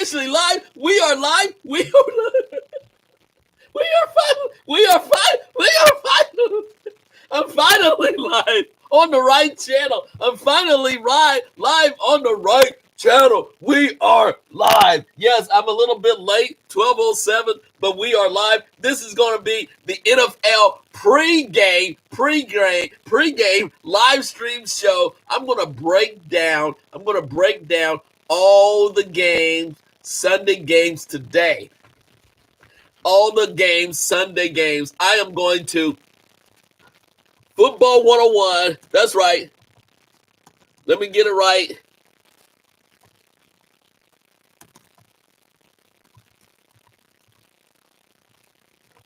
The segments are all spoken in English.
Actually live. We are live. We are live. We are fine. We are fine. We are fine. I'm finally live on the right channel. I'm finally live on the right channel. We are live. Yes, I'm a little bit late, 12:07, but we are live. This is going to be the NFL pregame live stream show. I'm going to break down. All the games, Sunday games today. All the games, Sunday games. I am going to Football 101. That's right. Let me get it right.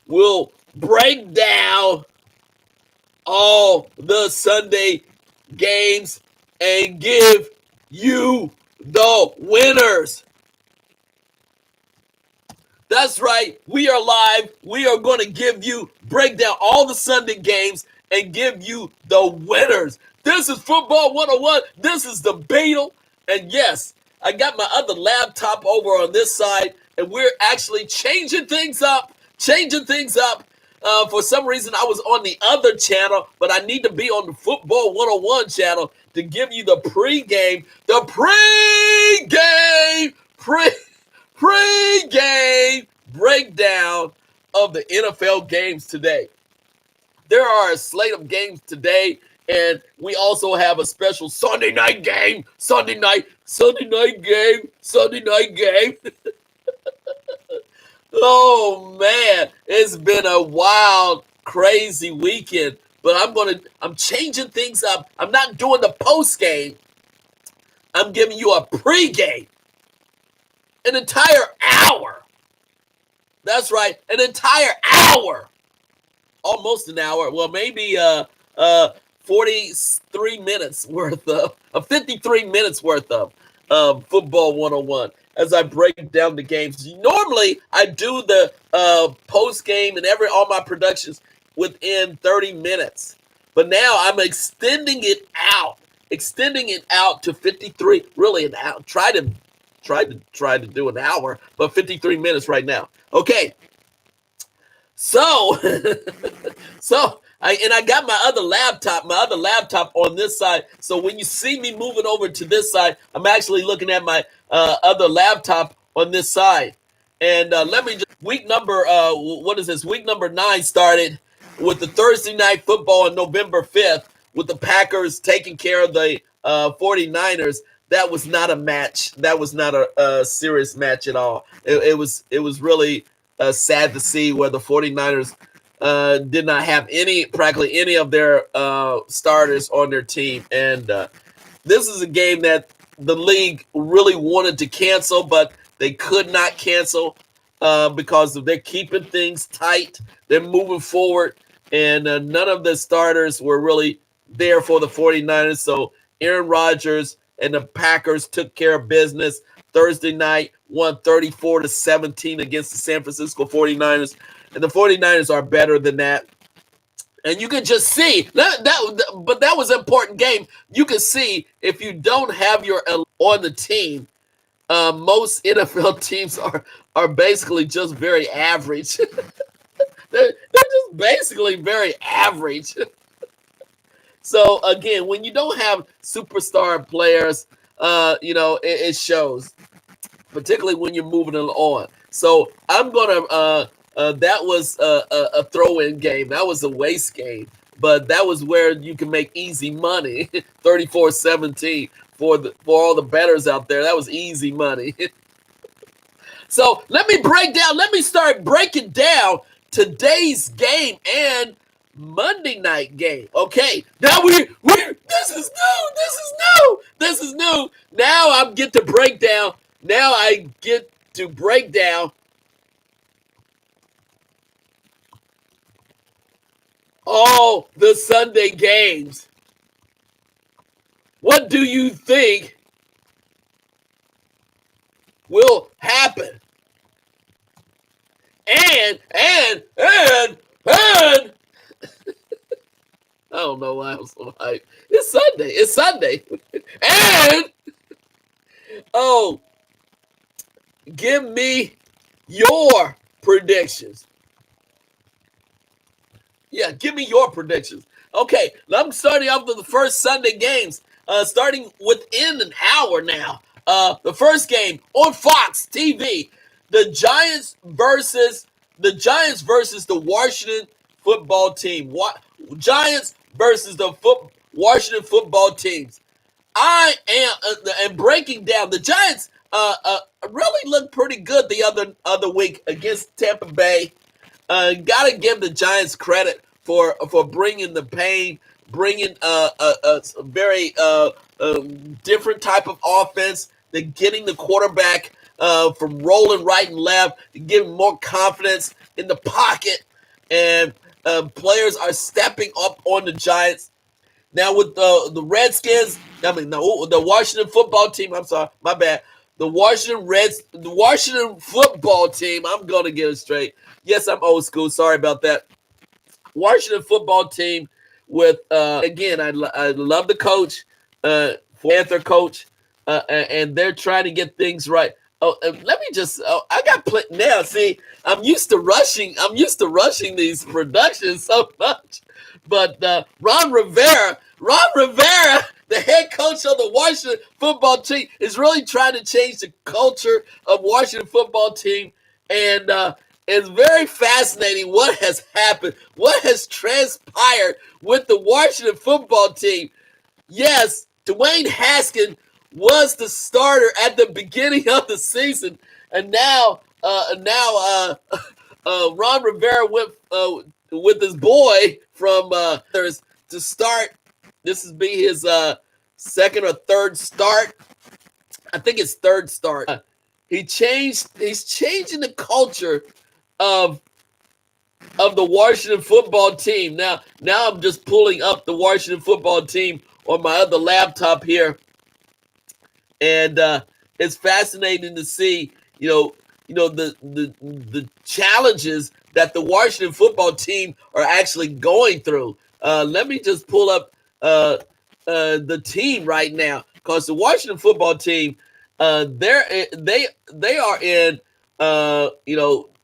We'll break down all the Sunday games and give you the winners. That's right. We are live. We are going to break down all the Sunday games and give you the winners. This is Football 101. This is the Beetle. And yes, I got my other laptop over on this side, and we're actually changing things up. For some reason, I was on the other channel, but I need to be on the Football 101 channel to give you the pregame breakdown of the NFL games today. There are a slate of games today, and we also have a special Sunday night game. Sunday night game. Oh man, it's been a wild, crazy weekend. But I'm changing things up. I'm not doing the post game. I'm giving you a pregame. An entire hour. That's right, an entire hour. Almost an hour. Well, maybe 43 minutes worth of 53 minutes worth of Football 101 as I break down the games. Normally, I do the post game and all my productions within 30 minutes. But now I'm extending it out to 53, really an hour. Try to do an hour, but 53 minutes right now. Okay. So, I got my other laptop on this side. So when you see me moving over to this side, I'm actually looking at my other laptop on this side. And let me just week number what is this? Week number 9 started with the Thursday night football on November 5th with the Packers taking care of the 49ers. That was not a match. That was not a serious match at all. It was really sad to see where the 49ers did not have practically any of their starters on their team. And this is a game that the league really wanted to cancel, but they could not cancel because they're keeping things tight. They're moving forward, and none of the starters were really there for the 49ers. So Aaron Rodgers and the Packers took care of business Thursday night, won 34-17 against the San Francisco 49ers. And the 49ers are better than that. And you can just see but that was an important game. You can see if you don't have your on the team, most NFL teams are basically just very average. they're just basically very average. So again, when you don't have superstar players, it shows, particularly when you're moving it on. So I'm gonna. That was a throw-in game. That was a waste game, but that was where you can make easy money. 34-17 for all the bettors out there. That was easy money. So let me start breaking down today's game and Monday night game. Okay, now this is new. Now I get to break down. Now I get to break down all the Sunday games. What do you think will happen? And I don't know why I'm so hyped. It's Sunday. And give me your predictions. Yeah, give me your predictions. Okay, I'm starting off with the first Sunday games, starting within an hour now. The first game on Fox TV, the Giants versus the Washington football team. Giants versus the Washington football teams. I am and breaking down the Giants. Really looked pretty good the other week against Tampa Bay. Gotta give the Giants credit for bringing the pain, bringing a very different type of offense. They're getting the quarterback from rolling right and left, giving more confidence in the pocket, and players are stepping up on the Giants. Now with the Redskins, the Washington football team. I'm sorry, my bad. The Washington football team. I'm gonna get it straight. Yes, I'm old school. Sorry about that. Washington football team with again. I love the coach, Panther coach, and they're trying to get things right. Oh, let me just. Oh, I got now. See, I'm used to rushing. I'm used to rushing these productions so much. But Ron Rivera, the head coach of the Washington football team, is really trying to change the culture of Washington football team, and it's very fascinating what has happened, what has transpired with the Washington football team. Yes, Dwayne Haskins was the starter at the beginning of the season, and now Ron Rivera went with his boy from to start. This is be his second or third start. I think it's third start. He's changing the culture of the Washington football team. Now I'm just pulling up the Washington football team on my other laptop here, and it's fascinating to see. The challenges that the Washington football team are actually going through. Let me just pull up the team right now, because the Washington football team, they are in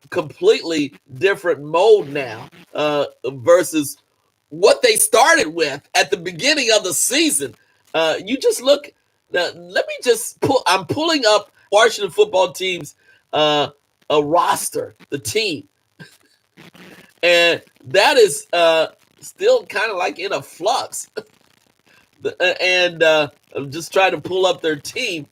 completely different mode now versus what they started with at the beginning of the season. You just look. Let me just pull. I'm pulling up Washington football team's a roster, the team, and that is still kind of like in a flux. And I'm just trying to pull up their team.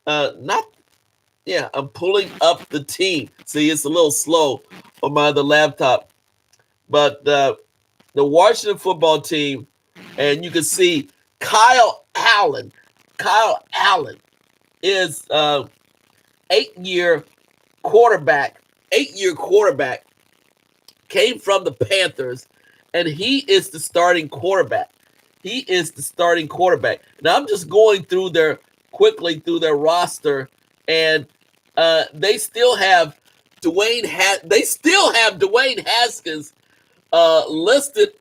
I'm pulling up the team. See, it's a little slow on my other laptop, but the Washington football team, and you can see Kyle Allen. Kyle Allen is 8-year quarterback. 8-year quarterback, came from the Panthers, and he is the starting quarterback. He is the starting quarterback. Now I'm just going through their roster, and they still have Dwayne Haskins listed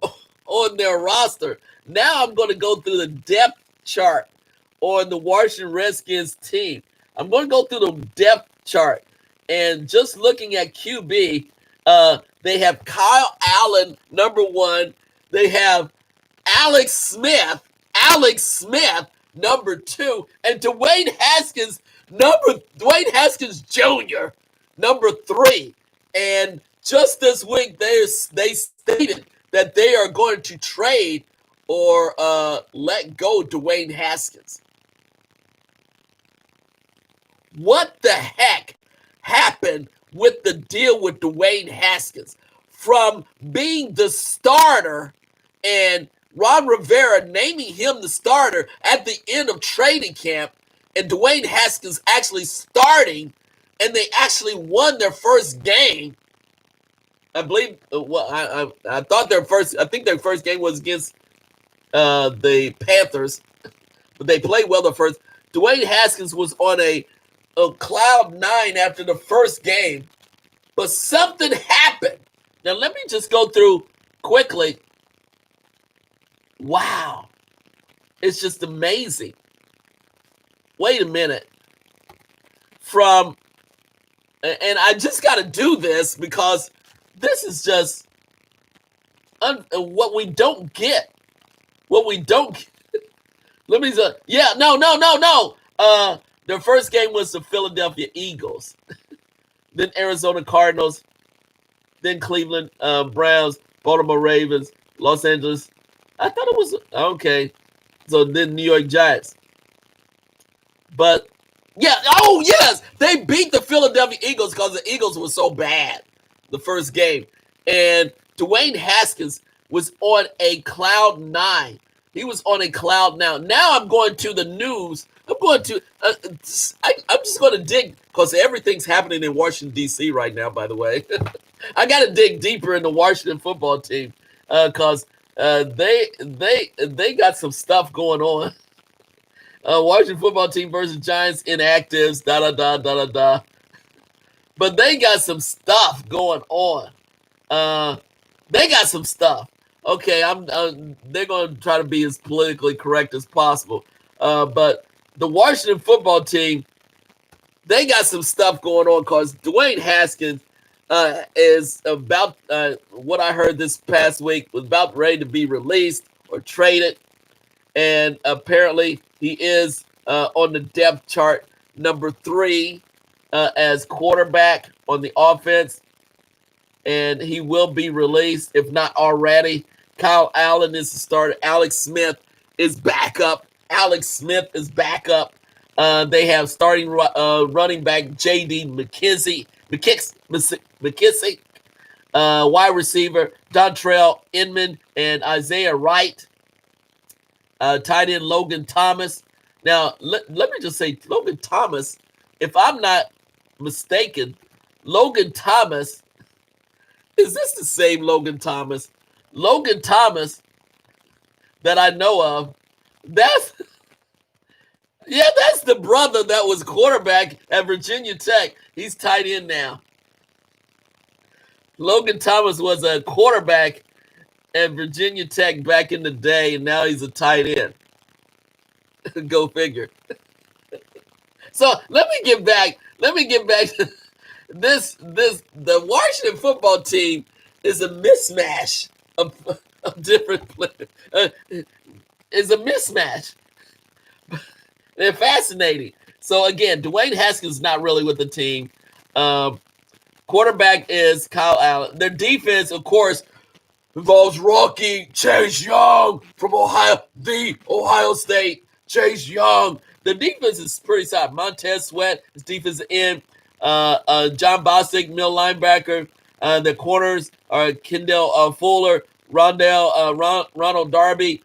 on their roster. Now I'm going to go through the depth chart on the Washington Redskins team. I'm going to go through the depth chart, and just looking at QB, they have Kyle Allen, number 1. They have Alex Smith, number 2, and Dwayne Haskins Jr., number 3. And just this week, they stated that they are going to trade or let go Dwayne Haskins. What the heck happened with the deal with Dwayne Haskins? From being the starter and Ron Rivera naming him the starter at the end of training camp, and Dwayne Haskins actually starting, and they actually won their first game. I believe. I thought I think their first game was against the Panthers, but they played well the first. Dwayne Haskins was on a cloud 9 after the first game, but something happened. Now let me just go through quickly. Wow, it's just amazing. Wait a minute. From and I just got to do this because this is just what we don't get. What we don't get. Let me say, yeah, no. Their first game was the Philadelphia Eagles, then Arizona Cardinals, then Cleveland Browns, Baltimore Ravens, Los Angeles. I thought it was okay. So then New York Giants. But yeah, oh yes, they beat the Philadelphia Eagles because the Eagles were so bad the first game. And Dwayne Haskins was on a cloud nine. He was on a cloud now. Now I'm going to the news. I'm going to, I'm just going to dig because everything's happening in Washington, D.C. right now, by the way. I got to dig deeper in the Washington football team because they got some stuff going on. Washington football team versus Giants inactives, da. But they got some stuff going on. They got some stuff. Okay, they're going to try to be as politically correct as possible. But the Washington football team, they got some stuff going on because Dwayne Haskins is about, what I heard this past week, was about ready to be released or traded. And apparently he is on the depth chart number 3 as quarterback on the offense. And he will be released, if not already. Kyle Allen is the starter. Alex Smith is back up. They have starting running back J.D. McKissick, wide receiver Dontrell Inman and Isaiah Wright. Tight end Logan Thomas. Now, let me just say, Logan Thomas, if I'm not mistaken, Logan Thomas, is this the same Logan Thomas? Logan Thomas that I know of, that's the brother that was quarterback at Virginia Tech. He's tight end now. Logan Thomas was a quarterback at Virginia Tech back in the day, and now he's a tight end. Go figure. So let me get back to this. The Washington football team is a mismatch of different players. It's a mismatch. They're fascinating. So again, Dwayne Haskins is not really with the team. Quarterback is Kyle Allen. Their defense, of course, involves rookie Chase Young from Ohio State. Chase Young. The defense is pretty solid. Montez Sweat is defensive end. John Bostic, middle linebacker. The corners are Kendall Fuller, Ronald Darby,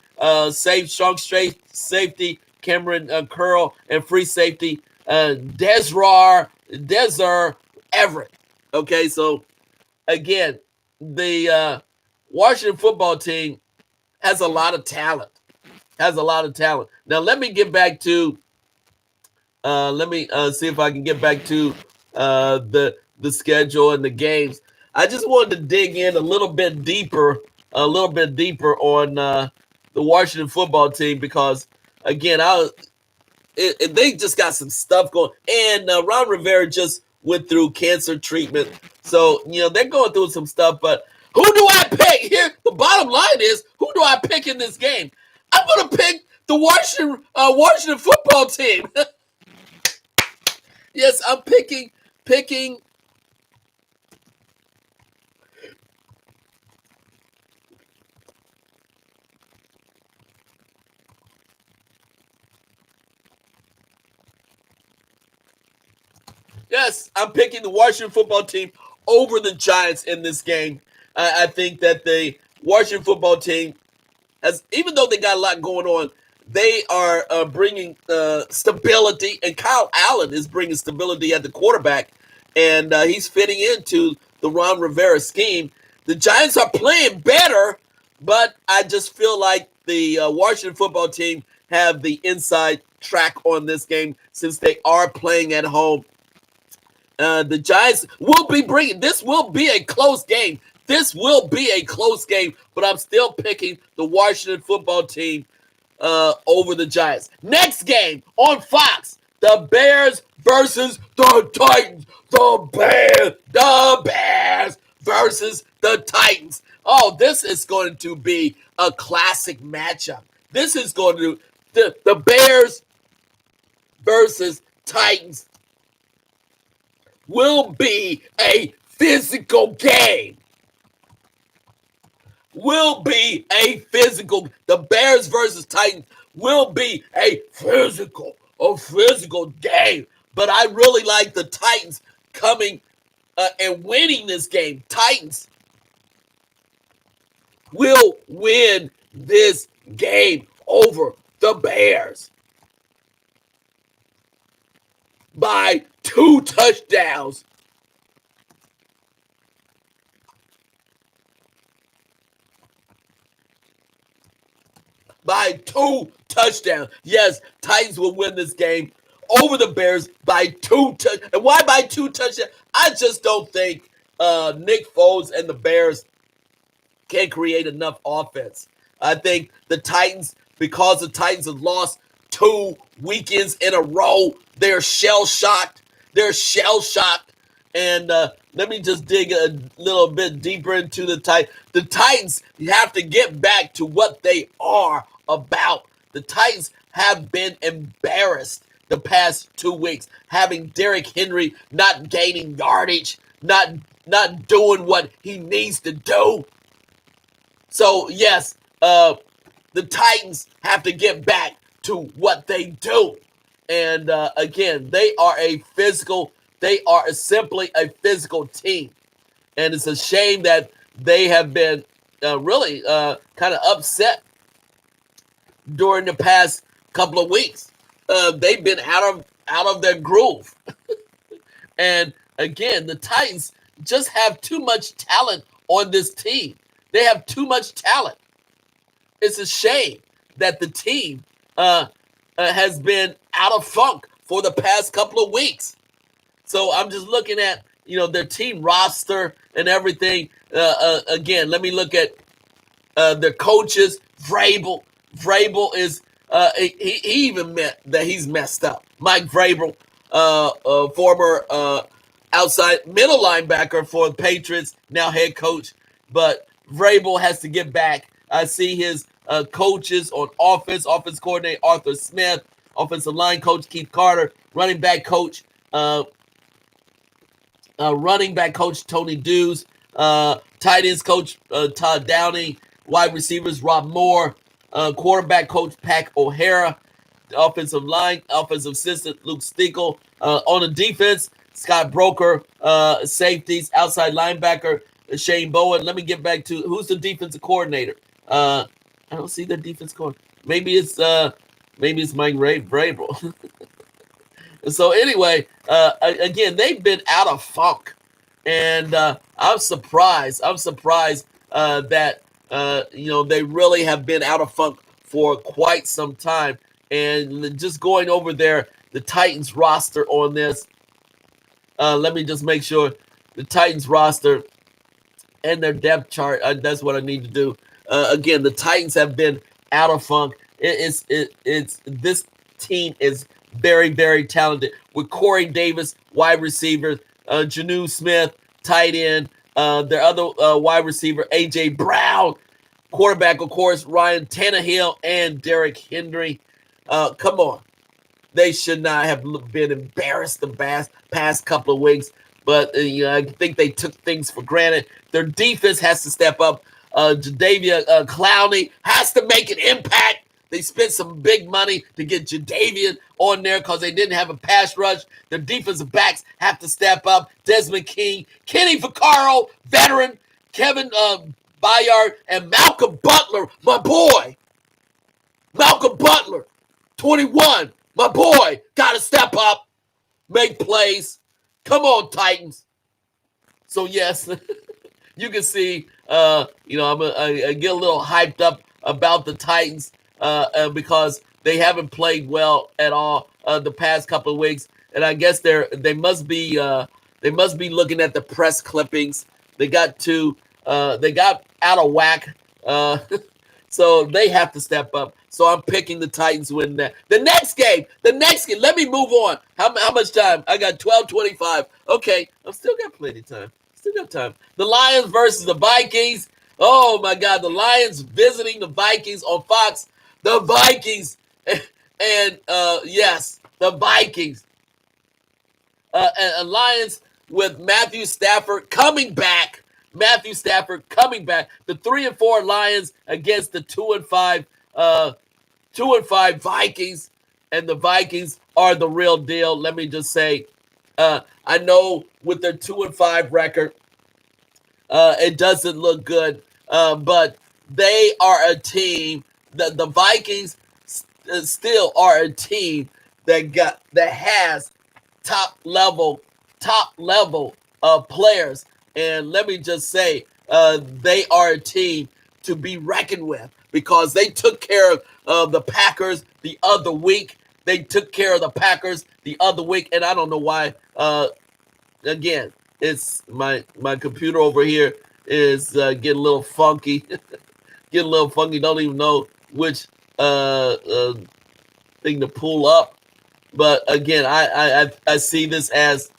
strong straight safety, Cameron Curl, and free safety, Desir Everett. Okay, so again, the Washington football team has a lot of talent. Now, let me get back to, see if I can get back to the schedule and the games. I just wanted to dig in a little bit deeper on the Washington football team because, again, they just got some stuff going. And Ron Rivera just went through cancer treatment. So, they're going through some stuff. But who do I pick? Here, the bottom line is, who do I pick in this game? I'm going to pick the Washington football team. Yes, I'm picking. Yes, I'm picking the Washington football team over the Giants in this game. I think that the Washington football team, even though they got a lot going on, they are bringing stability, and Kyle Allen is bringing stability at the quarterback, and he's fitting into the Ron Rivera scheme. The Giants are playing better, but I just feel like the Washington football team have the inside track on this game since they are playing at home. The Giants will be this will be a close game. But I'm still picking the Washington football team over the Giants. Next game on Fox, the Bears versus the Titans. The Bears versus the Titans. Oh, this is going to be a classic matchup. This is going to the Bears versus Titans will be a physical game. The Bears versus Titans will be a physical game. But I really like the Titans coming and winning this game. Titans will win this game over the Bears by 2 touchdowns. By 2 touchdowns. Yes, Titans will win this game over the Bears by 2 touchdowns. And why by 2 touchdowns? I just don't think Nick Foles and the Bears can create enough offense. I think the Titans, because the Titans have lost 2 weekends in a row, they're shell-shocked. And let me just dig a little bit deeper into the Titans. The Titans have to get back to what they are about. The Titans have been embarrassed the past 2 weeks, having Derrick Henry not gaining yardage, not doing what he needs to do. So, yes, the Titans have to get back to what they do. And, again, they are simply a physical team. And it's a shame that they have been really kind of upset during the past couple of weeks. They've been out of their groove. And, again, the Titans just have too much talent on this team. They have too much talent. It's a shame that the team has been out of funk for the past couple of weeks. So I'm just looking at, their team roster and everything. Again, let me look at their coaches. Vrabel is he even meant that he's messed up. Mike Vrabel, former outside middle linebacker for the Patriots, now head coach. But Vrabel has to get back. I see his coaches on offense coordinator Arthur Smith, offensive line coach Keith Carter, running back coach Tony Dews, tight ends coach Todd Downing, wide receivers Rob Moore, quarterback coach Pack O'Hara, offensive assistant Luke Stinkle, on the defense Scott Broker, safeties outside linebacker Shane Bowen. Let me get back to who's the defensive coordinator. I don't see the defense coordinator. Maybe it's Mike Vrabel. So anyway, again, they've been out of funk, and I'm surprised. That they really have been out of funk for quite some time. And just going over the Titans roster on this. Let me just make sure the Titans roster and their depth chart. That's what I need to do. Again, the Titans have been out of funk. It's this team is very, very talented with Corey Davis, wide receiver, Jonnu Smith, tight end, their other wide receiver, A.J. Brown, quarterback, of course, Ryan Tannehill, and Derrick Henry. Come on. They should not have been embarrassed the past couple of weeks, but I think they took things for granted. Their defense has to step up. Jadeveon Clowney has to make an impact. They spent some big money to get Jadeveon on there because they didn't have a pass rush. Their defensive backs have to step up. Desmond King, Kenny Vaccaro, veteran, Kevin Byard, and Malcolm Butler, my boy. Malcolm Butler, 21, my boy. Got to step up, make plays. Come on, Titans. So, yes, you can see, I get a little hyped up about the Titans. Because they haven't played well at all the past couple of weeks, and I guess they must be looking at the press clippings. They got out of whack. So they have to step up. So I'm picking the Titans win that. The next game. Let me move on. How much time? I got 12:25. Okay, I've still got plenty of time. Still got time. The Lions versus the Vikings. Oh my God, the Lions visiting the Vikings on Fox. The Vikings, and yes, the Vikings. And Lions with Matthew Stafford coming back. Matthew Stafford coming back. The 3-4 Lions against the 2-5 Vikings, and the Vikings are the real deal. Let me just say, I know with their 2-5 record, it doesn't look good, but they are a team. The Vikings still are a team that has top level players, and let me just say, they are a team to be reckoned with because they took care of the Packers the other week. They took care of the Packers the other week, and I don't know why. Again, it's my computer over here is getting a little funky. Getting a little funky. Don't even know which thing to pull up. But again, I see this as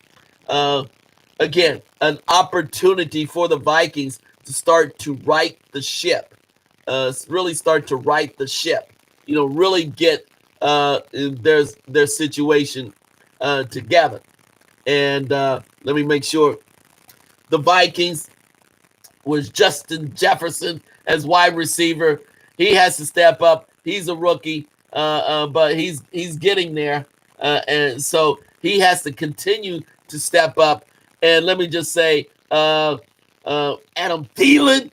again an opportunity for the Vikings to start to right the ship. Really start to right the ship. Really get their situation together. And let me make sure. The Vikings was Justin Jefferson as wide receiver. He has to step up. He's a rookie, but he's getting there, and so he has to continue to step up. And let me just say, Adam Thielen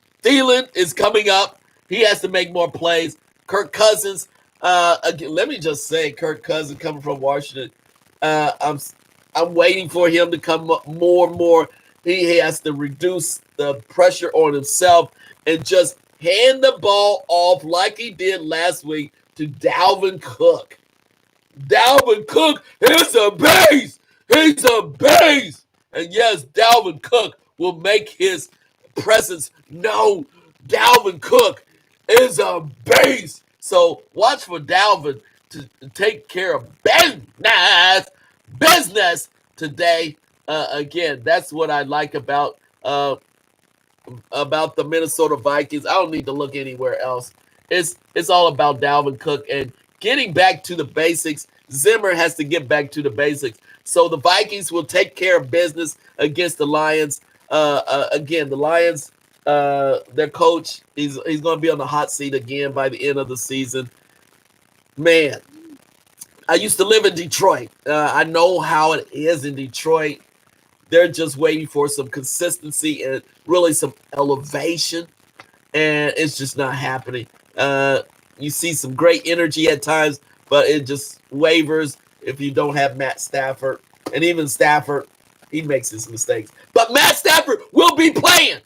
is coming up. He has to make more plays. Kirk Cousins. Again, let me just say, Kirk Cousins coming from Washington. I'm waiting for him to come up more and more. He has to reduce the pressure on himself and just hand the ball off like he did last week to Dalvin Cook. Dalvin Cook is a beast. He's a beast. And yes, Dalvin Cook will make his presence known. Dalvin Cook is a beast. So watch for Dalvin to take care of business today. Again, that's what I like about the Minnesota Vikings. I don't need to look anywhere else. It's all about Dalvin Cook and getting back to the basics. Zimmer has to get back to the basics. So the Vikings will take care of business against the Lions. Again, the Lions, their coach, he's going to be on the hot seat again by the end of the season. Man, I used to live in Detroit. I know how it is in Detroit. They're just waiting for some consistency and really some elevation, and it's just not happening. You see some great energy at times, but it just wavers if you don't have Matt Stafford. And even Stafford, he makes his mistakes. But Matt Stafford will be playing.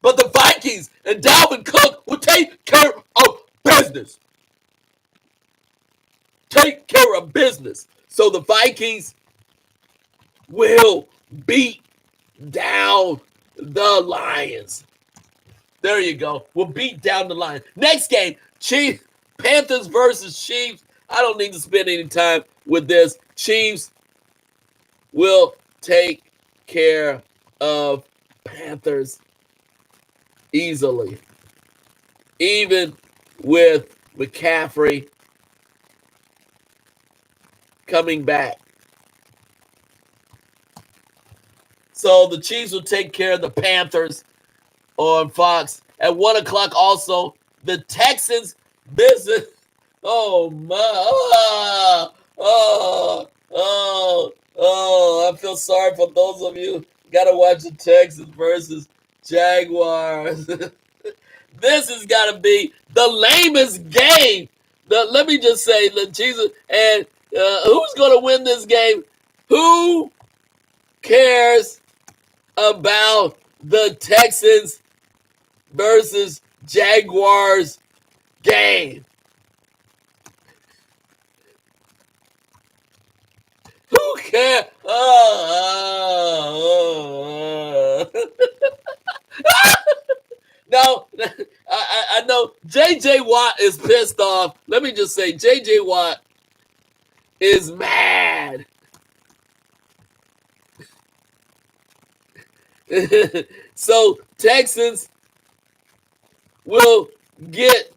But the Vikings and Dalvin Cook will take care of business. Take care of business. So the Vikings will beat down the Lions. There you go. We'll beat down the Lions. Next game, Panthers versus Chiefs. I don't need to spend any time with this. Chiefs will take care of Panthers easily. Even with McCaffrey coming back. So the Chiefs will take care of the Panthers on Fox. At 1 o'clock also, the Texans visit. Oh, my. I feel sorry for those of you who got to watch the Texans versus Jaguars. This has got to be the lamest game. Let me just say, Jesus, and who's going to win this game? Who cares about the Texans versus Jaguars game? Who cares? No, I know J.J. Watt is pissed off. Let me just say, J.J. Watt is mad. So Texans will get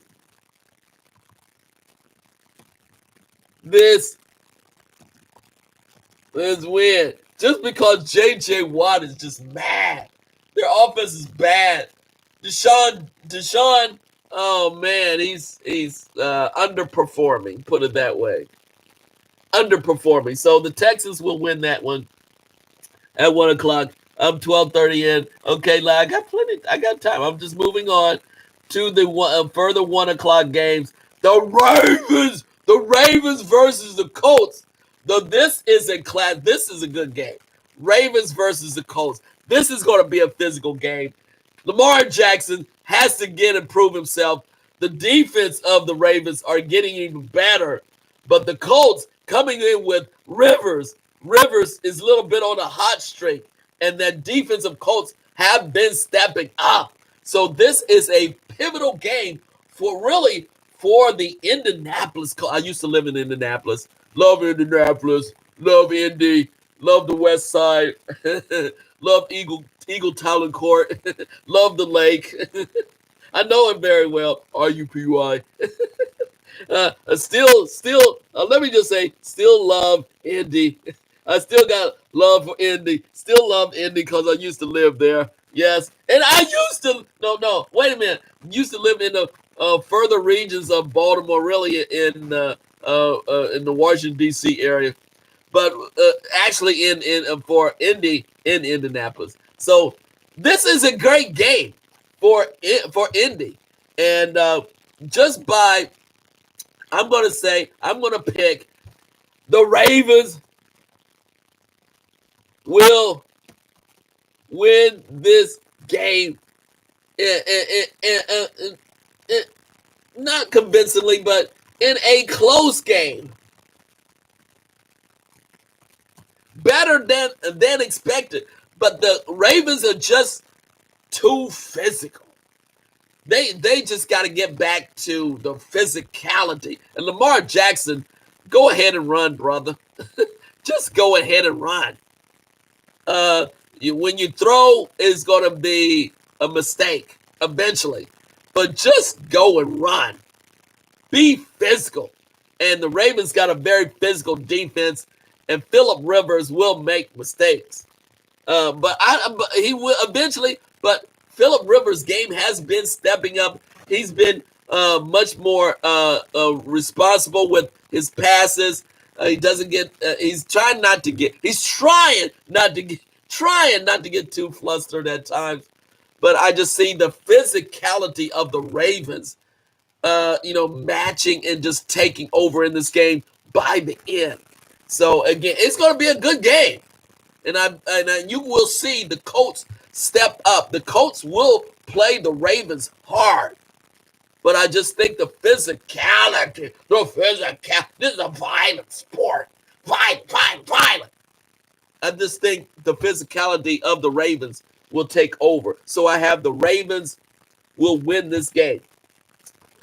this win just because J.J. Watt is just mad. Their offense is bad. Deshaun, oh man, he's underperforming. Put it that way, underperforming. So the Texans will win that one at 1 o'clock. I'm 12:30 in. Okay, like I got plenty. I got time. I'm just moving on to the further 1 o'clock games. The Ravens versus the Colts. This is a class. This is a good game. Ravens versus the Colts. This is going to be a physical game. Lamar Jackson has to get and prove himself. The defense of the Ravens are getting even better, but the Colts coming in with Rivers. Rivers is a little bit on a hot streak, and that defensive Colts have been stepping up. So this is a pivotal game for the Indianapolis. I used to live in Indianapolis. Love Indianapolis. Love Indy. Love the West Side. Love Eagle Talent Court. Love the lake. I know it very well. RUPY. Let me just say, still love Indy. I still got love for Indy. Still love Indy because I used to live there. Yes. And I used to, no, wait a minute. Used to live in the further regions of Baltimore, really in the Washington, D.C. area. But actually for Indy in Indianapolis. So this is a great game for Indy. And I'm going to pick the Ravens will win this game. Not convincingly, but in a close game. Better than expected. But the Ravens are just too physical. They just got to get back to the physicality. And Lamar Jackson, go ahead and run, brother. Just go ahead and run. When you throw, it's going to be a mistake eventually. But just go and run. Be physical. And the Ravens got a very physical defense. And Phillip Rivers will make mistakes. But he will eventually. But Phillip Rivers' game has been stepping up. He's been much more responsible with his passes. He doesn't get. He's trying not to get too flustered at times. But I just see the physicality of the Ravens, matching and just taking over in this game by the end. So again, it's going to be a good game, and you will see the Colts step up. The Colts will play the Ravens hard, but I just think the physicality. This is a violent sport, violent. I just think the physicality of the Ravens will take over. So I have the Ravens will win this game.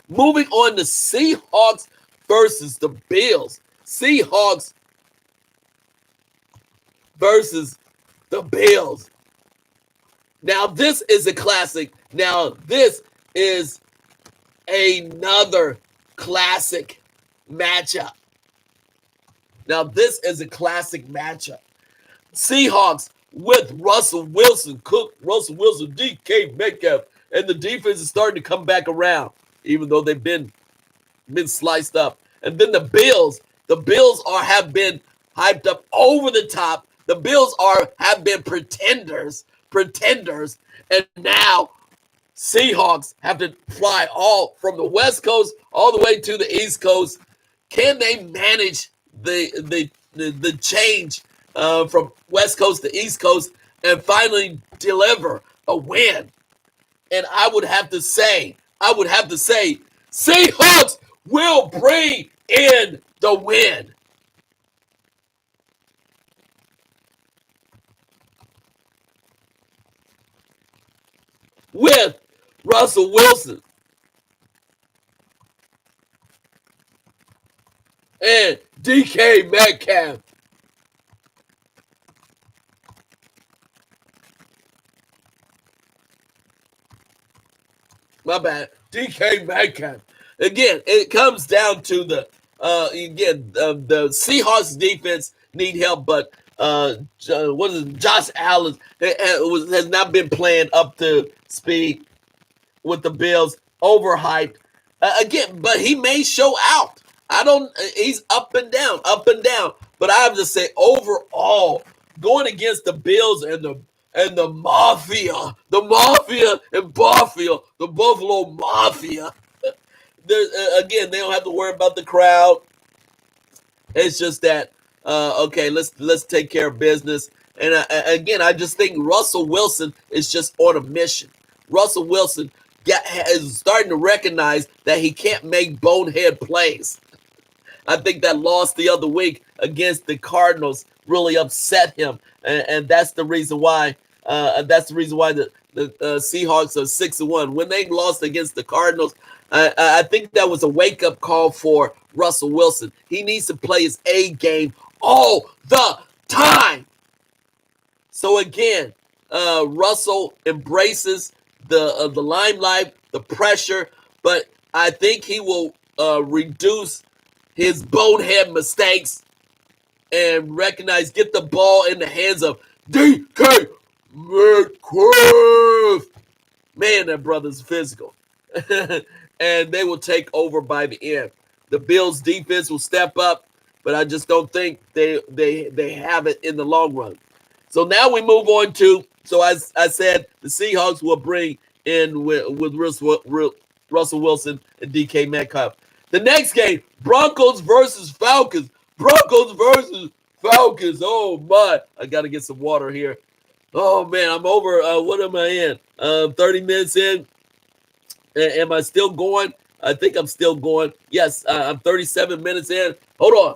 Moving on to Seahawks versus the Bills. Seahawks versus the Bills. Now, this is a classic. Now, this is another classic matchup. Seahawks with Russell Wilson, DK Metcalf, and the defense is starting to come back around, even though they've been sliced up. And then the Bills have been hyped up over the top. The Bills have been pretenders, and now Seahawks have to fly all from the West Coast all the way to the East Coast. Can they manage the change from West Coast to East Coast and finally deliver a win? And I would have to say, Seahawks will bring in the win. With Russell Wilson, and DK Metcalf. My bad. DK Metcalf. Again, it comes down to the Seahawks defense need help, but what is it? Josh Allen has not been playing up to speed with the Bills. Overhyped again, but he may show out. I don't. He's up and down, up and down. But I have to say, overall, going against the Bills and the Mafia, and Barfield, the Buffalo Mafia. Again, they don't have to worry about the crowd. It's just that okay, let's take care of business. And again, I just think Russell Wilson is just on a mission. Russell Wilson is starting to recognize that he can't make bonehead plays. I think that loss the other week against the Cardinals really upset him, and that's the reason why. The Seahawks are 6-1 when they lost against the Cardinals. I think that was a wake-up call for Russell Wilson. He needs to play his A game all the time. So again, Russell embraces the limelight, the pressure, but I think he will reduce his bonehead mistakes and get the ball in the hands of DK Metcalf. Man, that brother's physical. And they will take over by the end. The Bills defense will step up, but I just don't think they have it in the long run. So now we move on to, so as I said, the Seahawks will bring in with Russell Wilson and DK Metcalf. The next game, Broncos versus Falcons. Broncos versus Falcons. Oh, my. I got to get some water here. Oh, man, I'm over. What am I in? 30 minutes in. Am I still going? I think I'm still going. Yes, I'm 37 minutes in. Hold on.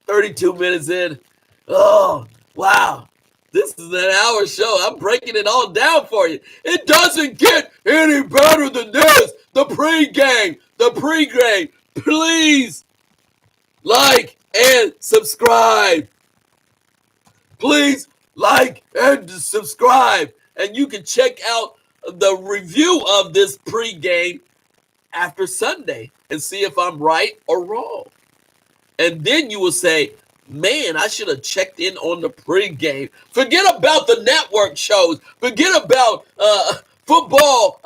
32 minutes in. Oh, wow. This is an hour show. I'm breaking it all down for you. It doesn't get any better than this. The pregame. Please like and subscribe. Please like and subscribe. And you can check out the review of this pregame after Sunday and see if I'm right or wrong. And then you will say, man, I should have checked in on the pregame. Forget about the network shows. Forget about football,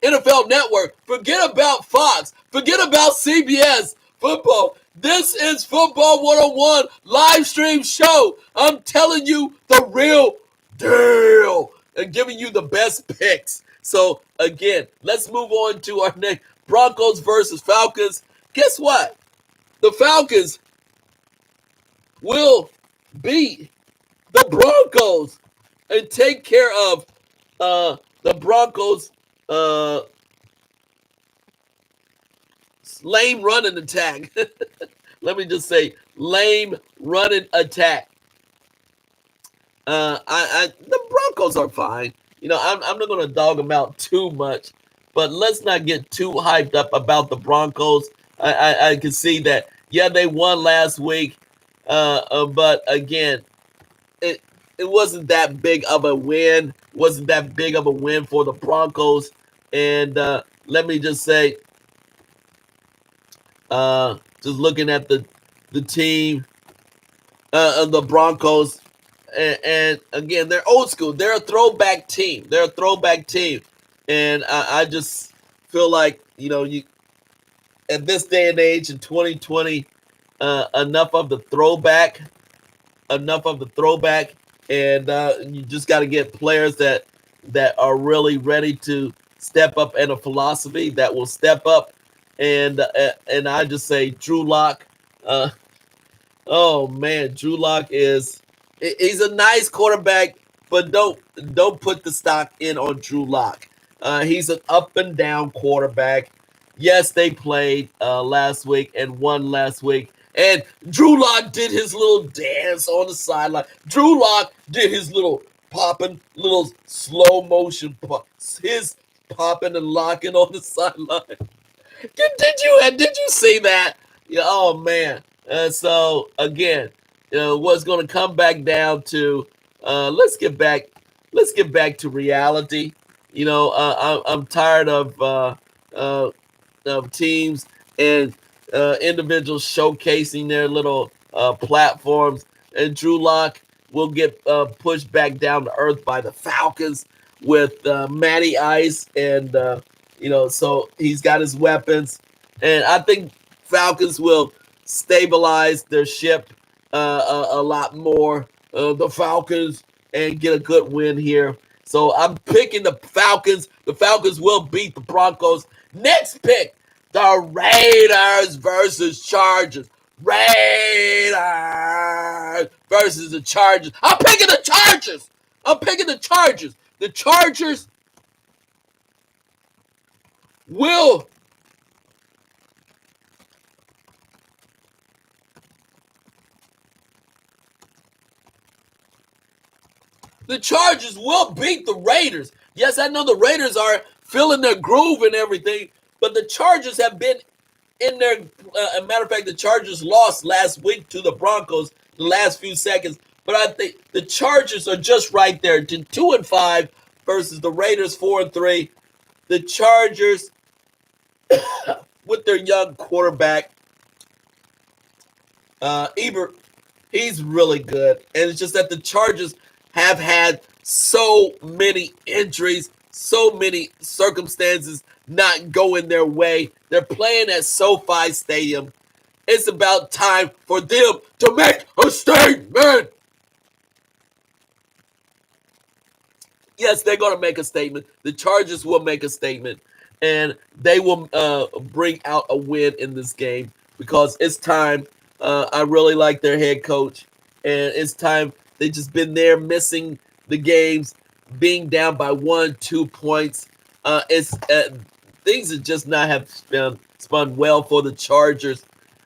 NFL Network. Forget about Fox. Forget about CBS football. This is Football 101 live stream show. I'm telling you the real deal and giving you the best picks. So, again, let's move on to our next Broncos versus Falcons. Guess what? The Falcons will beat the Broncos and take care of the Broncos' lame running attack. Let me just say, lame running attack. The Broncos are fine. You know, I'm not going to dog them out too much, but let's not get too hyped up about the Broncos. I can see that, yeah, they won last week, but again, it wasn't that big of a win. Wasn't that big of a win for the Broncos. And let me just say, just looking at the team of the Broncos, and again, they're old school. They're a throwback team. And I just feel like, you know, at this day and age in 2020, enough of the throwback, and you just got to get players that are really ready to step up, and a philosophy that will step up. And I just say Drew Lock. Oh man, Drew Lock he's a nice quarterback, but don't put the stock in on Drew Lock. He's an up and down quarterback. Yes, they played last week and won last week. And Drew Lock did his little dance on the sideline. Drew Lock did his little popping, little slow motion, his popping and locking on the sideline. Did you see that? Yeah, oh man. So again, what's going to come back down to let's get back to reality. I'm tired uh, of teams and individuals showcasing their little platforms. And Drew Lock will get pushed back down to earth by the Falcons with Matty Ice, and so he's got his weapons, and I think Falcons will stabilize their ship a lot more. The Falcons and get a good win here. So I'm picking the Falcons. The Falcons will beat the Broncos. Next pick, the Raiders versus Chargers. Raiders versus the Chargers. I'm picking the Chargers. I'm picking the Chargers. The Chargers will beat the Raiders. Yes, I know the Raiders are feeling their groove and everything, but the Chargers have been in their. As a matter of fact, the Chargers lost last week to the Broncos the last few seconds. But I think the Chargers are just right there, to 2-5 versus the Raiders 4-3. The Chargers, with their young quarterback, Ebert, he's really good. And it's just that the Chargers have had so many injuries, so many circumstances not going their way. They're playing at SoFi Stadium. It's about time for them to make a statement. Yes, they're going to make a statement. The Chargers will make a statement, and they will bring out a win in this game because it's time. I really like their head coach, and it's time. They just been there missing the games, being down by 1-2 points. It's things that just not have spun well for the Chargers.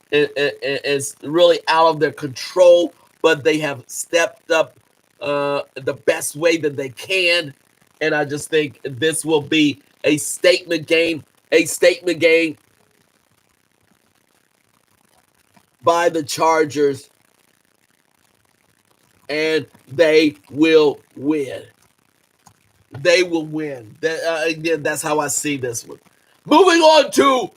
It's really out of their control, but they have stepped up the best way that they can. And I just think this will be a statement game by the Chargers, and they will win. They will win. Again, that's how I see this one. Moving on to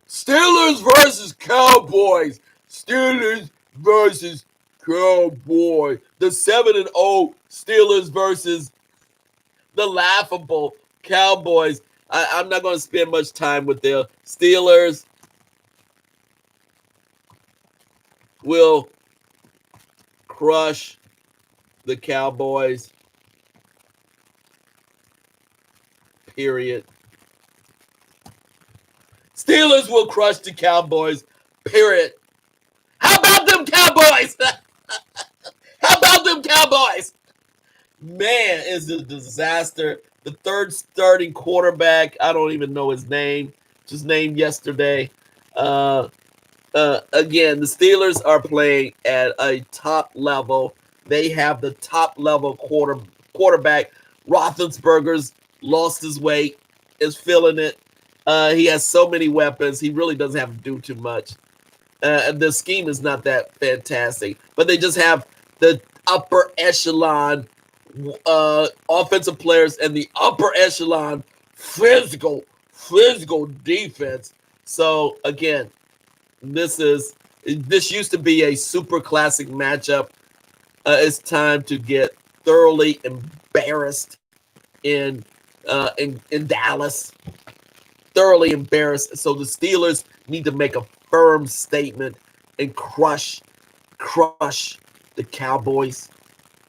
Steelers versus Cowboys. Steelers versus Cowboys. The 7-0 Steelers versus the laughable Cowboys. I'm not going to spend much time with the Steelers. Will crush the Cowboys. Period. Steelers will crush the Cowboys. Period. How about them Cowboys? How about them Cowboys? Man, it's a disaster. The third starting quarterback, I don't even know his name, just named yesterday. Again, the Steelers are playing at a top level. They have the top level quarterback. Roethlisberger's lost his weight, is feeling it. He has so many weapons. He really doesn't have to do too much. The scheme is not that fantastic, but they just have the upper echelon offensive players and the upper echelon physical defense. So again, this used to be a super classic matchup. It's time to get thoroughly embarrassed in Dallas. Thoroughly embarrassed. So the Steelers need to make a firm statement and crush the Cowboys.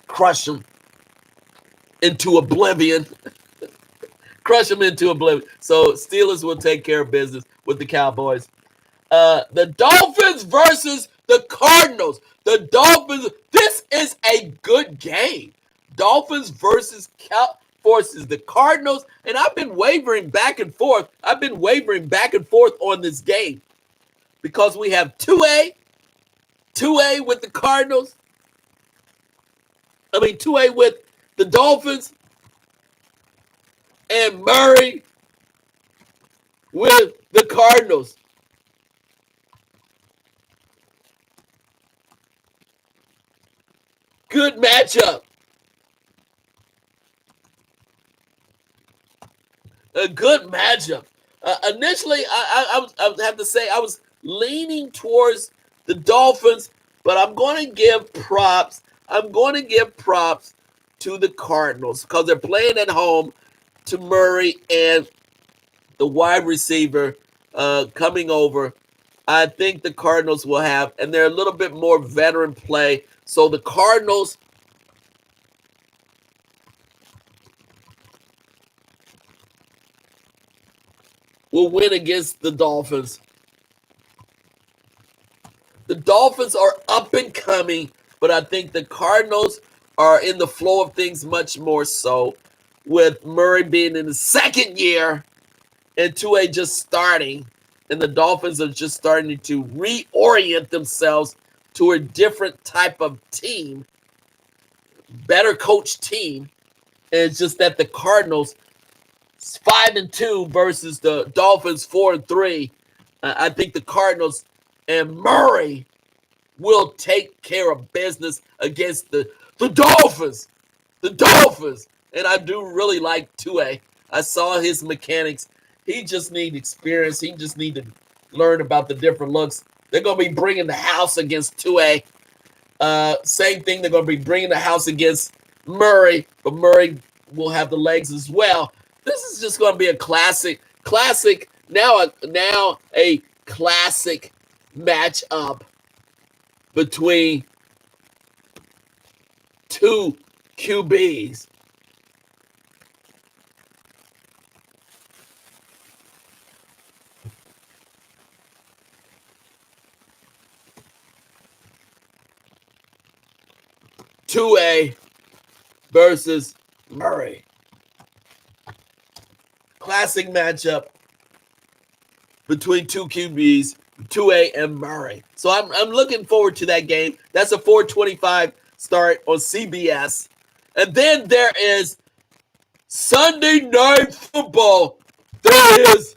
Crush them into oblivion. Crush them into oblivion. So Steelers will take care of business with the Cowboys. The Dolphins versus the Cardinals. The Dolphins. This is a good game. Dolphins versus the Cardinals, and I've been wavering back and forth. On this game because we have 2A with the Cardinals. 2A with the Dolphins, and Murray with the Cardinals. Good matchup. A good matchup. Initially, I would have to say I was leaning towards the Dolphins, but I'm going to give props. I'm going to give props to the Cardinals because they're playing at home to Murray and the wide receiver coming over. I think the Cardinals will have, and they're a little bit more veteran play. So the Cardinals will win against the Dolphins. The Dolphins are up and coming, but I think the Cardinals are in the flow of things much more so, with Murray being in the second year and Tua just starting, and the Dolphins are just starting to reorient themselves to a different type of team, better coached team. And it's just that the Cardinals 5-2 versus the Dolphins 4-3. I think the Cardinals and Murray will take care of business against the Dolphins. The Dolphins. And I do really like Tua. I saw his mechanics. He just needs experience. He just needs to learn about the different looks. They're going to be bringing the house against Tua. Same thing. They're going to be bringing the house against Murray, but Murray will have the legs as well. This is just going to be a classic, now a classic matchup between two QBs. Tua versus Murray. Classic matchup between two QBs, Tua and Murray. So I'm looking forward to that game. That's a 4:25 start on CBS. And then there is Sunday Night Football. There is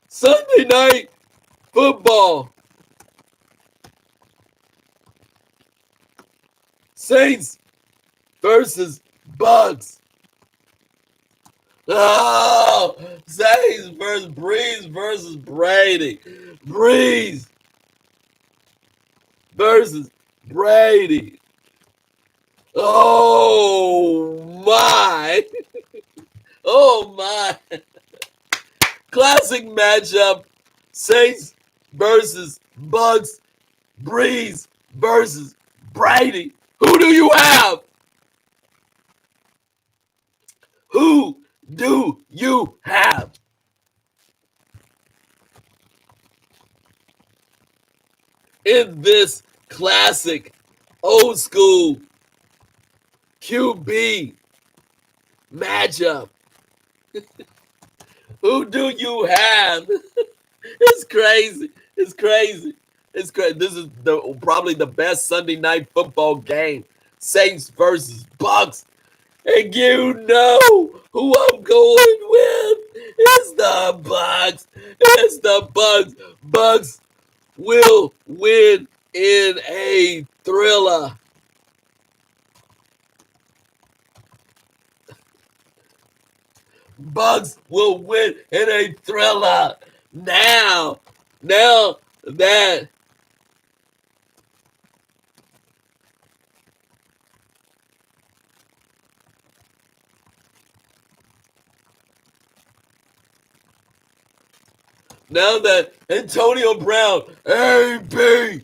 Sunday Night Football. Saints versus Bucks. Oh, Saints versus Breeze versus Brady. Breeze versus Brady. Oh my. Oh my. Classic matchup. Saints versus Bucks. Breeze versus Brady. Who do you have? Who do you have? In this classic old school QB matchup? Who do you have? It's crazy. It's crazy. It's crazy. This is probably the best Sunday night football game. Saints versus Bucks. And you know who I'm going with? It's the Bucks. It's the Bucks. Bucks will win in a thriller. Bucks will win in a thriller. Now that Antonio Brown, AB,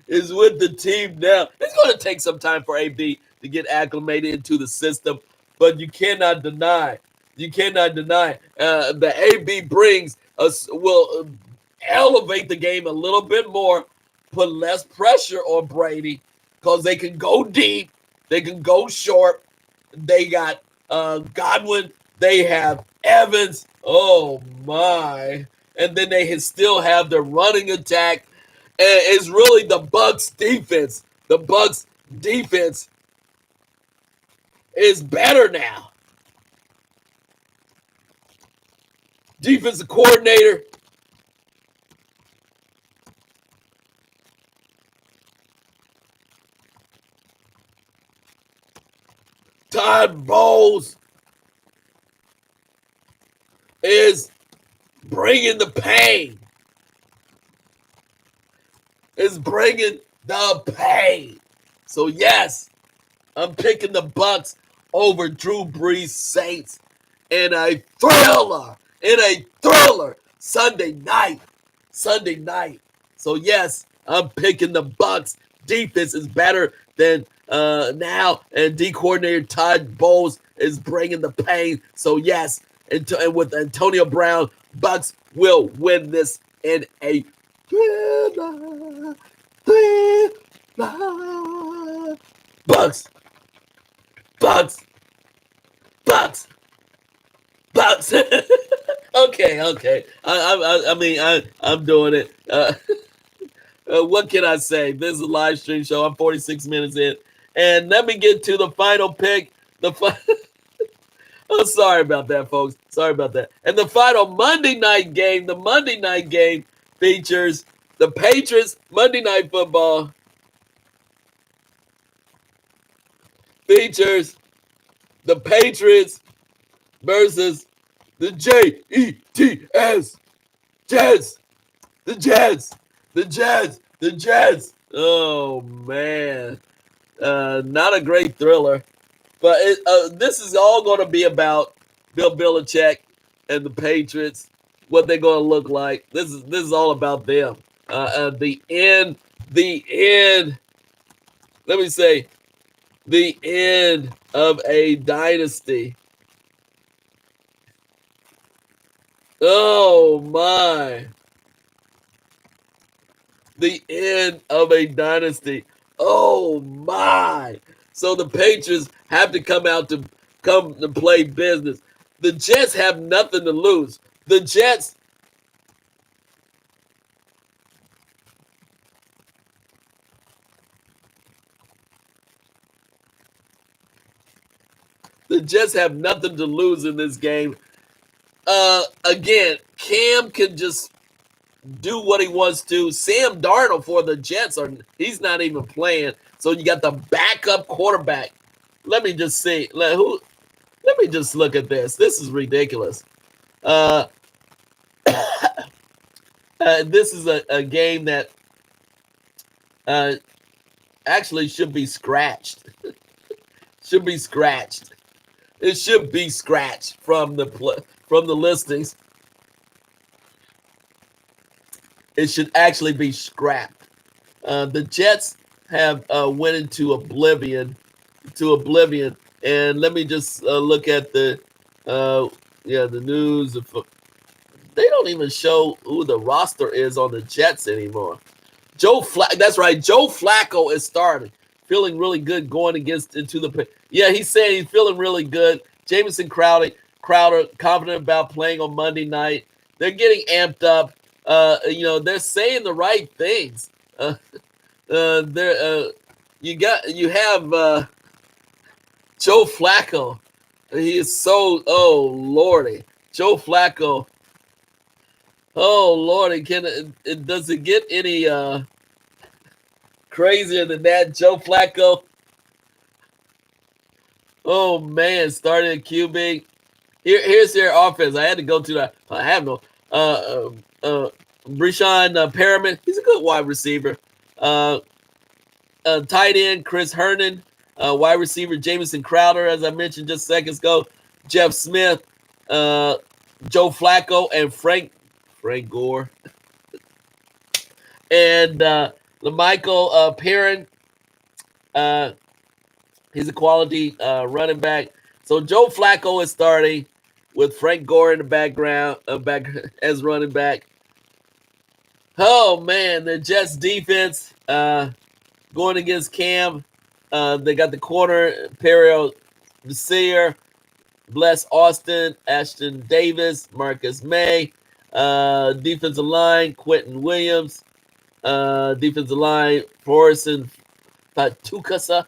is with the team now. It's going to take some time for AB to get acclimated into the system, but you cannot deny that AB brings us will elevate the game a little bit more, put less pressure on Brady because they can go deep, they can go short. They got Godwin, they have Evans. Oh my! And then they still have the running attack. And it's really the Bucks defense. The Bucks defense is better now. defensive coordinator. Todd Bowles is bringing the pain. Is bringing the pain. So yes, I'm picking the Bucks over Drew Brees Saints in a thriller. Sunday night. So yes, I'm picking the Bucks. Defense is better than now, and D coordinator Todd Bowles is bringing the pain. So yes, and with Antonio Brown, Bucks will win this in a thriller. Bucks. Okay. I'm doing it. What can I say? This is a live stream show. I'm 46 minutes in, and let me get to the final pick. Oh, sorry about that, folks. Sorry about that. And the final Monday night game. The Monday night game features the Patriots. Monday Night Football features the Patriots versus the Jets. Jets. The Jets. Oh, man. Not a great thriller. But this is all going to be about Bill Belichick and the Patriots, what they're going to look like. This is all about them. The end. Let me say, the end of a dynasty. Oh, my. The end of a dynasty. Oh, my. So the Patriots have to come to play business. The Jets have nothing to lose. The Jets have nothing to lose in this game. Again, Cam can just do what he wants to. Sam Darnold for the Jets he's not even playing. So you got the backup quarterback. Let me just see. Let me just look at this. This is ridiculous. This is a game that actually should be scratched. It should be scratched from the listings. It should actually be scrapped. The Jets have went into oblivion. And let me just look at the news. They don't even show who the roster is on the Jets anymore. That's right. Joe Flacco is starting, feeling really good going into the. Yeah, he's saying he's feeling really good. Jamison Crowder confident about playing on Monday night. They're getting amped up. They're saying the right things. You have Joe Flacco. He is so Lordy. Joe Flacco. Oh Lordy, does it get any crazier than that? Joe Flacco. Oh man, starting at QB. Here's their offense. I had to go to that. I have no Breshad Perriman. He's a good wide receiver. Tight end Chris Herndon. Wide receiver Jamison Crowder, as I mentioned just seconds ago. Jeff Smith, Joe Flacco, and Frank Gore. And LaMichael Perrin. He's a quality running back. So Joe Flacco is starting with Frank Gore in the background as running back. Oh, man, the Jets defense going against Cam. They got the corner, Perry Desir, Bless Austin, Ashton Davis, Marcus May. Defensive line, Quentin Williams. Defensive line, Forrest Patukasa.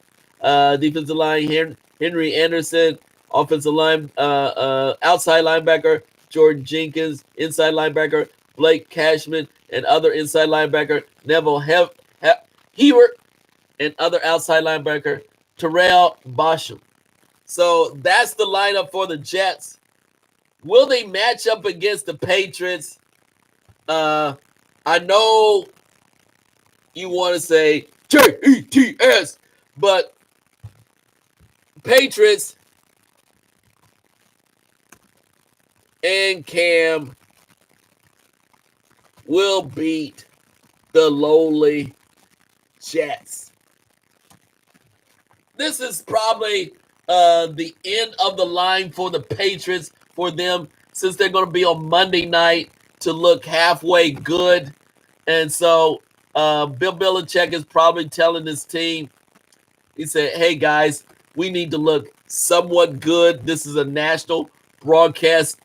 Defensive line, Henry Anderson. Offensive line, outside linebacker, Jordan Jenkins, inside linebacker, Blake Cashman, and other inside linebacker, Neville Hewert, and other outside linebacker, Terrell Basham. So that's the lineup for the Jets. Will they match up against the Patriots? I know you want to say Jets, but Patriots and Cam will beat the lowly Jets. This is probably the end of the line for the Patriots for them, since they're going to be on Monday night to look halfway good. And so Bill Belichick is probably telling his team, he said, hey, guys, we need to look somewhat good. This is a national broadcast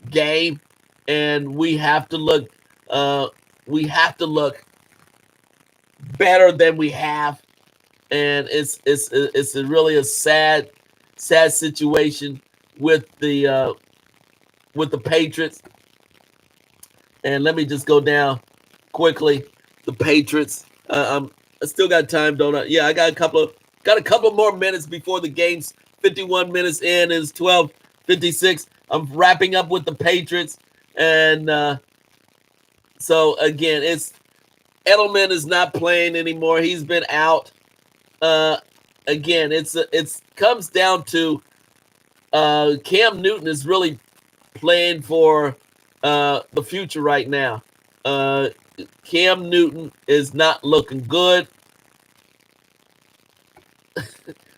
game, and we have to look better than we have. And it's really a sad situation with the Patriots. And let me just go down quickly. The Patriots. I still got time, don't I? Yeah, I got a couple more minutes before the game's 51 minutes in. It's 12:56. I'm wrapping up with the Patriots, and so again, Edelman is not playing anymore. He's been out. Again, it comes down to Cam Newton is really playing for the future right now. Cam Newton is not looking good.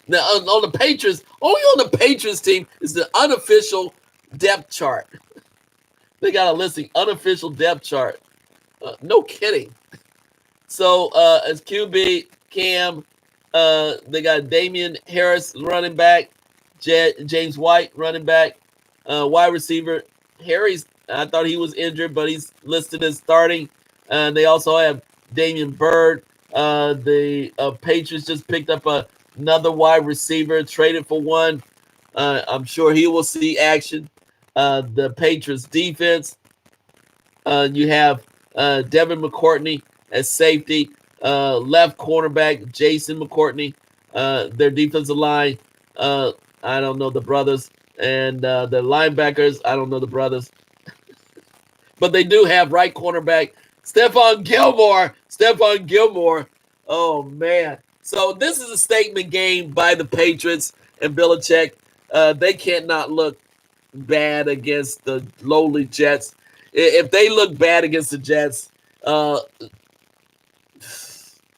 Now on the Patriots, only on the Patriots team is the unofficial depth chart. They got a listing, unofficial depth chart. No kidding. So as QB, Cam, they got Damian Harris, running back, James White, running back, wide receiver. Harry's, I thought he was injured, but he's listed as starting. They also have Damian Byrd. The Patriots just picked up another wide receiver, traded for one. I'm sure he will see action. The Patriots defense, you have Devin McCourtney as safety, left cornerback Jason McCourtney. Their defensive line, I don't know the brothers, and the linebackers, I don't know the brothers. But they do have right cornerback Stephon Gilmore. Oh, man. So this is a statement game by the Patriots and Belichick. They cannot look bad against the lowly Jets. If they look bad against the Jets,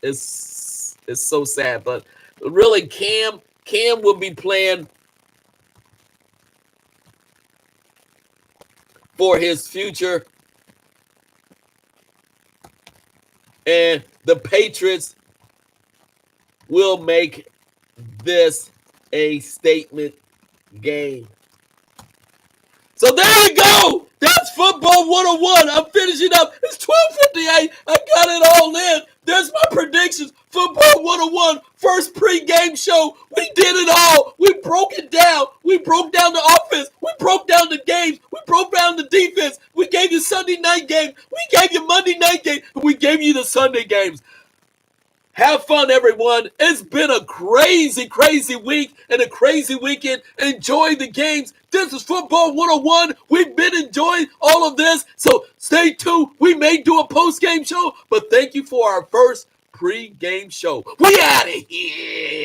it's so sad. But really, Cam will be playing for his future. And the Patriots will make this a statement game. So there you go. That's Football 101. I'm finishing up. It's 12:58. I got it all in. There's my predictions. Football 101, first pre-game show. We did it all. We broke it down. We broke down the offense. We broke down the games. We broke down the defense. We gave you Sunday night game. We gave you Monday night game. We gave you the Sunday games. Have fun, everyone. It's been a crazy, crazy week and a crazy weekend. Enjoy the games. This is Football 101. We've been enjoying all of this. So stay tuned. We may do a post-game show, but thank you for our first pre-game show. We out of here.